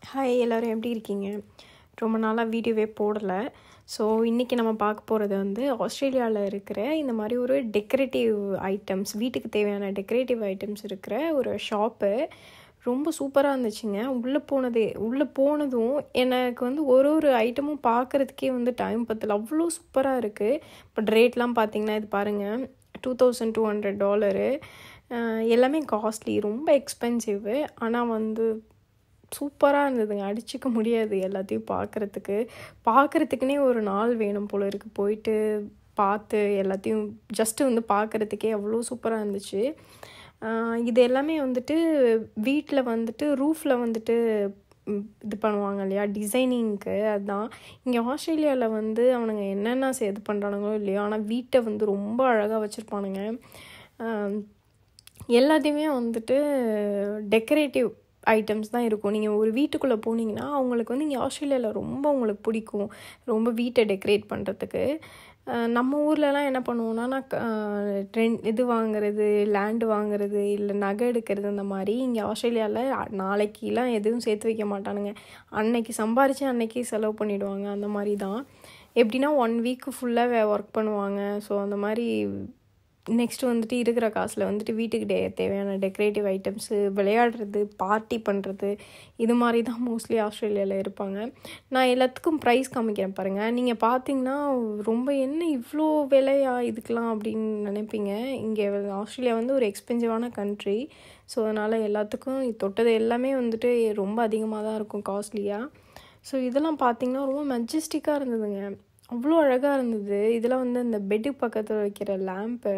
Hi எல்லோரும் எப்படி இருக்கீங்க? ரொம்ப நாளாக வீடியோவே போடலை. ஸோ இன்றைக்கி நம்ம பார்க்க போகிறது வந்து ஆஸ்திரேலியாவில் இருக்கிற இந்த மாதிரி ஒரு டெக்கரேட்டிவ் ஐட்டம்ஸ், வீட்டுக்கு தேவையான டெக்கரேட்டிவ் ஐட்டம்ஸ் இருக்கிற ஒரு ஷாப்பு. ரொம்ப சூப்பராக இருந்துச்சுங்க. உள்ளே போனதும் எனக்கு வந்து ஒரு ஐட்டமும் பார்க்குறதுக்கே வந்து டைம் பத்தல, அவ்வளோ சூப்பராக இருக்குது. பட் ரேட்லாம் பார்த்திங்கன்னா இது பாருங்கள், $2200. எல்லாமே காஸ்ட்லி, ரொம்ப எக்ஸ்பென்சிவு. ஆனால் வந்து சூப்பராக இருந்ததுங்க. அடிச்சிக்க முடியாது எல்லாத்தையும் பார்க்குறதுக்குனே ஒரு நாள் வேணும் போல இருக்குது. போயிட்டு பார்த்து எல்லாத்தையும் ஜஸ்ட்டு வந்து பார்க்குறதுக்கே அவ்வளோ சூப்பராக இருந்துச்சு. இது எல்லாமே வந்துட்டு வீட்டில் வந்துட்டு ரூஃபில் வந்துட்டு இது பண்ணுவாங்க இல்லையா, டிசைனிங்க்கு. அதுதான் இங்கே ஆஸ்திரேலியாவில் வந்து அவனுங்க என்னென்ன இது பண்ணுறானுங்களோ இல்லையோ, ஆனால் வீட்டை வந்து ரொம்ப அழகாக வச்சுருப்பானுங்க. எல்லாத்தையுமே வந்துட்டு டெக்கரேட்டிவ் ஐட்டம்ஸ் தான் இருக்கும். நீங்கள் ஒரு வீட்டுக்குள்ளே போனீங்கன்னா அவங்களுக்கு வந்து இங்கே ஆஸ்திரேலியாவில் ரொம்ப உங்களுக்கு பிடிக்கும், ரொம்ப வீட்டை டெக்கரேட் பண்ணுறதுக்கு. நம்ம ஊர்லலாம் என்ன பண்ணுவோன்னா, இது வாங்குறது, லேண்டு வாங்குறது, இல்லை நகை எடுக்கிறது, இந்த மாதிரி. இங்கே ஆஸ்திரேலியாவில் நாளைக்கெலாம் எதுவும் சேர்த்து வைக்க மாட்டானுங்க. அன்னைக்கு சம்பாரித்து அன்னைக்கு செலவு பண்ணிவிடுவாங்க. அந்த மாதிரி தான். எப்படின்னா 1 வீக்கு ஃபுல்லாக ஒர்க் பண்ணுவாங்க. ஸோ அந்த மாதிரி நெக்ஸ்ட்டு வந்துட்டு இருக்கிற காசில் வந்துட்டு வீட்டுக்கு தேவையான டெக்கரேட்டிவ் ஐட்டம்ஸு, விளையாடுறது, பார்ட்டி பண்ணுறது, இது மாதிரி தான் மோஸ்ட்லி ஆஸ்திரேலியாவில் இருப்பாங்க. நான் எல்லாத்துக்கும் ப்ரைஸ் காமிக்கிறேன் பாருங்கள். நீங்கள் பார்த்தீங்கன்னா ரொம்ப என்ன இவ்வளோ விலையா இதுக்கெலாம் அப்படின்னு நினைப்பீங்க. இங்கே ஆஸ்திரேலியா வந்து ஒரு எக்ஸ்பென்சிவான கண்ட்ரி. ஸோ அதனால் எல்லாத்துக்கும் தொட்டது எல்லாமே வந்துட்டு ரொம்ப அதிகமாக தான் இருக்கும், காஸ்ட்லியாக. ஸோ இதெல்லாம் பார்த்திங்கன்னா ரொம்ப மெஜஸ்டிக்காக இருந்ததுங்க. அவ்வளோ அழகாக இருந்தது. இதெல்லாம் வந்து இந்த பெட்டு பக்கத்தில் வைக்கிற லேம்ப்பு.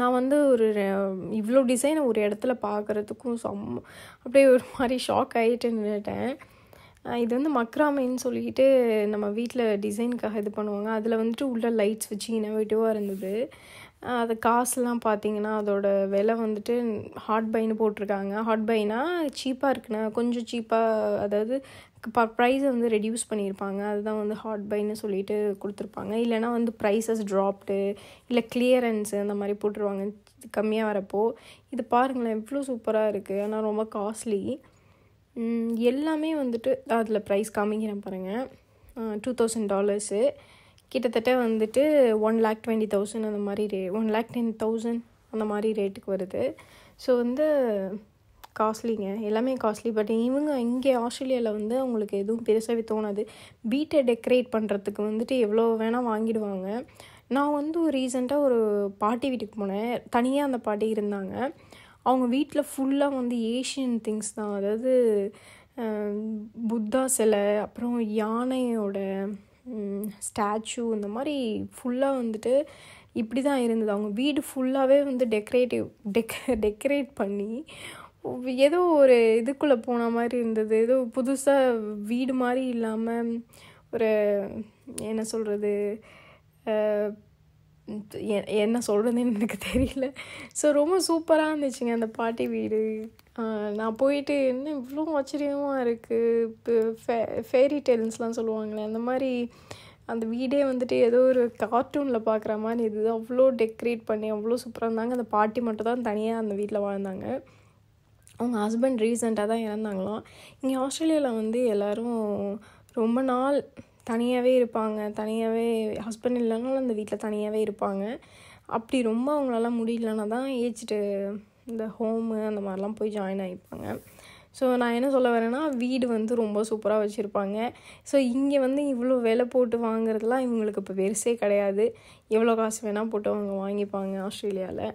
நான் வந்து இவ்வளோ டிசைனை ஒரு இடத்துல பார்க்குறதுக்கும் அப்படியே ஒரு மாதிரி ஷாக் ஆகிட்டு நின்றுட்டேன். இது வந்து மக்ராமைன்னு சொல்லிட்டு நம்ம வீட்டில் டிசைனுக்காக இது பண்ணுவாங்க. அதில் வந்துட்டு உள்ள லைட்ஸ் வச்சு இன்னோவேட்டிவாக இருந்தது. அது காசுலாம் பார்த்திங்கன்னா அதோட விலை வந்துட்டு ஹாட் பைன்னு போட்டிருக்காங்க. ஹாட் பைனா சீப்பாக இருக்குண்ணா, கொஞ்சம் சீப்பாக, அதாவது ப்ரைஸை வந்து ரெடியூஸ் பண்ணியிருப்பாங்க. அதுதான் வந்து ஹாட் பைன்னு சொல்லிட்டு கொடுத்துருப்பாங்க. இல்லைனா வந்து ப்ரைஸஸ் ட்ராப்டு, இல்லை கிளியரன்ஸு அந்த மாதிரி போட்டுருவாங்க கம்மியாக வரப்போ. இது பாருங்களேன் எவ்வளோ சூப்பராக இருக்குது. ஆனால் ரொம்ப காஸ்ட்லி. எல்லாமே வந்துட்டு அதில் ப்ரைஸ் காமிக்கிறேன் பாருங்கள். $2000 கிட்டத்தட்ட வந்துட்டு 1,20,000 அந்த மாதிரி 1,10,000 அந்த மாதிரி ரேட்டுக்கு வருது. ஸோ வந்து காஸ்ட்லிங்க, எல்லாமே காஸ்ட்லி. பட் இங்கே ஆஸ்திரேலியாவில் வந்து அவங்களுக்கு எதுவும் பெருசாகவே தோணாது. வீட்டை டெக்கரேட் பண்ணுறதுக்கு வந்துட்டு எவ்வளோ வேணால் வாங்கிடுவாங்க. நான் வந்து ரீசெண்டாக ஒரு பாட்டி வீட்டுக்கு போனேன். தனியாக அந்த பாட்டி இருந்தாங்க. அவங்க வீட்டில் ஃபுல்லாக வந்து ஏஷியன் திங்ஸ் தான். அதாவது புத்தா சிலை, அப்புறம் யானையோட ஸ்டாச்சு, இந்த மாதிரி ஃபுல்லாக வந்துட்டு இப்படி தான் இருந்தது. அவங்க வீடு ஃபுல்லாகவே வந்து டெக்கரேட் பண்ணி ஏதோ ஒரு இதுக்குள்ளே போன மாதிரி இருந்தது. ஏதோ புதுசாக வீடு மாதிரி இல்லாமல் ஒரு என்ன சொல்கிறது, என்ன சொல்கிறதுன்னு எனக்கு தெரியல. ஸோ ரொம்ப சூப்பராக இருந்துச்சுங்க அந்த பாட்டி வீடு. நான் போயிட்டு என்ன இவ்வளோ ஆச்சரியமாக இருக்குது, இப்போ ஃபேரி டெல்ஸ்லாம் சொல்லுவாங்களே, அந்த மாதிரி அந்த வீடே வந்துட்டு ஏதோ ஒரு கார்ட்டூனில் பார்க்குற மாதிரி இருந்தது. அவ்வளோ டெக்கரேட் பண்ணி அவ்வளோ சூப்பராக இருந்தாங்க. அந்த பாட்டி மட்டும் தான் தனியாக அந்த வீட்டில் வாழ்ந்தாங்க. அவங்க ஹஸ்பண்ட் ரீசெண்டாக தான் இறந்தாங்களாம். இங்கே ஆஸ்திரேலியாவில் வந்து எல்லோரும் ரொம்ப நாள் தனியாகவே இருப்பாங்க. தனியாகவே ஹஸ்பண்ட் இல்லைனாலும் அந்த வீட்டில் தனியாகவே இருப்பாங்க. அப்படி ரொம்ப அவங்களால முடியலன்னா தான் ஏஜ்டு இந்த ஹோமு அந்த மாதிரிலாம் போய் ஜாயின் ஆகிப்பாங்க. ஸோ நான் என்ன சொல்ல வரேன்னா, வீடு வந்து ரொம்ப சூப்பராக வச்சுருப்பாங்க. ஸோ இங்கே வந்து இவ்வளோ விலை போட்டு வாங்குறதுலாம் இவங்களுக்கு இப்போ பெருசே கிடையாது. எவ்வளோ காசு வேணால் போட்டு அவங்க வாங்கிப்பாங்க ஆஸ்திரேலியாவில்.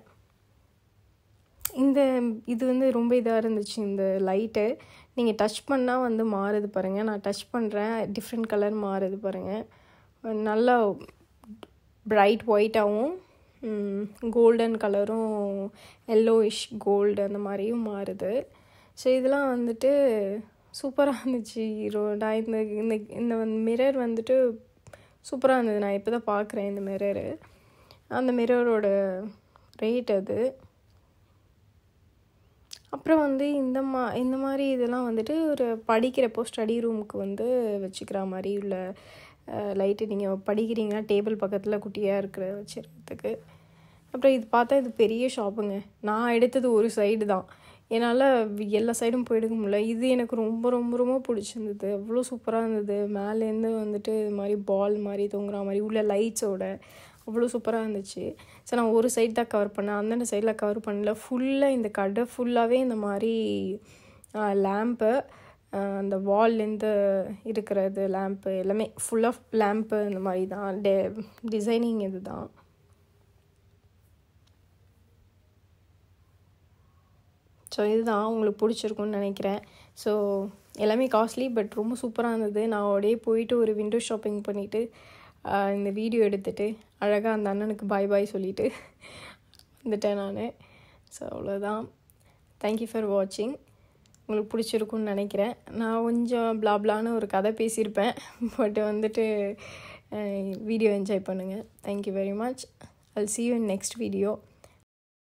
இது வந்து ரொம்ப இதாக இருந்துச்சு. இந்த லைட்டு நீங்கள் டச் பண்ணால் வந்து மாறுது பாருங்கள். நான் டச் பண்ணுறேன், டிஃப்ரெண்ட் கலர் மாறுது பாருங்கள். நல்லா பிரைட் ஒயிட்டாகவும் கோல்டன் கலரும் எல்லோயிஷ் கோல்டு அந்த மாதிரியும் மாறுது. ஸோ இதெல்லாம் வந்துட்டு சூப்பராக இருந்துச்சு. நான் இந்த மிரர் வந்துட்டு சூப்பராக இருந்தது. நான் இப்போ தான் பார்க்குறேன் இந்த மிரரு. அந்த மிரரோட ரேட் அது. அப்புறம் வந்து இந்த மாதிரி இதெல்லாம் வந்துட்டு ஒரு படிக்கிறப்போ ஸ்டடி ரூமுக்கு வந்து வச்சுக்கிற மாதிரி உள்ள லைட்டு. நீங்கள் படிக்கிறீங்கன்னா டேபிள் பக்கத்தில் குட்டியாக இருக்கிற வச்சுருக்கிறதுக்கு. அப்புறம் இது பார்த்தா இது பெரிய ஷாப்புங்க. நான் எடுத்தது ஒரு சைடு தான். என்னால் எல்லா சைடும் போயிடுக்க முடியல. இது எனக்கு ரொம்ப ரொம்ப ரொம்ப பிடிச்சிருந்தது. அவ்வளோ சூப்பராக இருந்தது. மேலேருந்து வந்துட்டு இது மாதிரி பால் மாதிரி தொங்குற மாதிரி உள்ள லைட்ஸோட அவ்வளோ சூப்பராக இருந்துச்சு. ஸோ நான் ஒரு சைடு தான் கவர் பண்ணேன், அந்தந்த சைடில் கவர் பண்ணல. ஃபுல்லாக இந்த கடை ஃபுல்லாகவே இந்த மாதிரி லேம்ப்பு, அந்த வால்லேருந்து இருக்கிறது லேம்ப்பு எல்லாமே ஃபுல்லாக லேம்ப்பு இந்த மாதிரி தான் டிசைனிங். இது தான் ஸோ இதுதான் உங்களுக்கு பிடிச்சிருக்குன்னு நினைக்கிறேன். ஸோ எல்லாமே காஸ்ட்லி, பட் ரொம்ப சூப்பராக இருந்தது. நான் அப்படியே போயிட்டு ஒரு விண்டோ ஷாப்பிங் பண்ணிவிட்டு இந்த வீடியோ எடுத்துகிட்டு அழகாக அந்த அண்ணனுக்கு பாய் சொல்லிவிட்டு வந்துட்டேன் நான். ஸோ அவ்வளோதான். தேங்க்யூ ஃபார் வாட்சிங். உங்களுக்கு பிடிச்சிருக்குன்னு நினைக்கிறேன். நான் கொஞ்சம் பிளாப்லான்னு ஒரு கதை பேசியிருப்பேன், பட் வந்துட்டு வீடியோ என்ஜாய் பண்ணுங்கள். Thank you very much. I'll see you in next video.